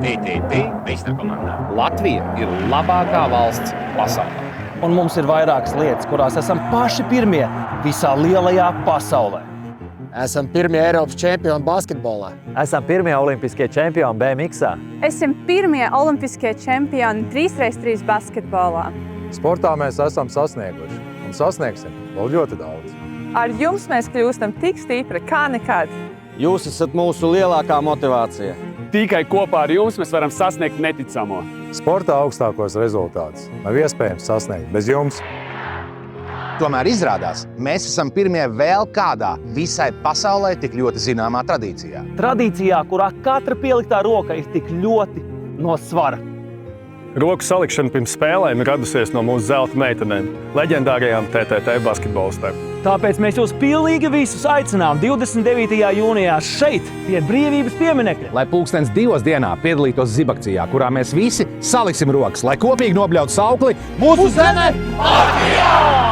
TTT meistarkomandā. Latvija ir labākā valsts pasaulē. Un mums ir vairākas lietas, kurās esam paši pirmie visā lielajā pasaulē. Esam pirmie Eiropas čempioni basketbolā. Esam pirmie olimpiskie čempioni BMX-ā. Esam pirmie olimpiskie čempioni 3x3 basketbolā. Sportā mēs esam sasnieguši un sasniegsim vēl ļoti daudz. Ar jums mēs kļūstam tik stipri kā nekad. Jūs esat mūsu lielākā motivācija. Tikai kopā ar jums mēs varam sasniegt neticamo. Sportā augstākos rezultātus nav iespējams sasniegt bez jums. Tomēr izrādās, mēs esam pirmie vēl kādā visai pasaulē tik ļoti zināmā tradīcijā. Tradīcijā, kurā katra pieliktā roka ir tik ļoti no svara. Roku salikšana pirms spēlēm ir radusies no mūsu zelta meitenēm, leģendārajām TTT basketbolistēm. Tāpēc mēs jūs pilnīgi visus aicinām 29. jūnijā šeit, pie Brīvības pieminekļa. Lai 2:00 dienā piedalītos zibakcijā, kurā mēs visi saliksim rokas, lai kopīgi nobļautu saukli Mūsu zeme Latvijā!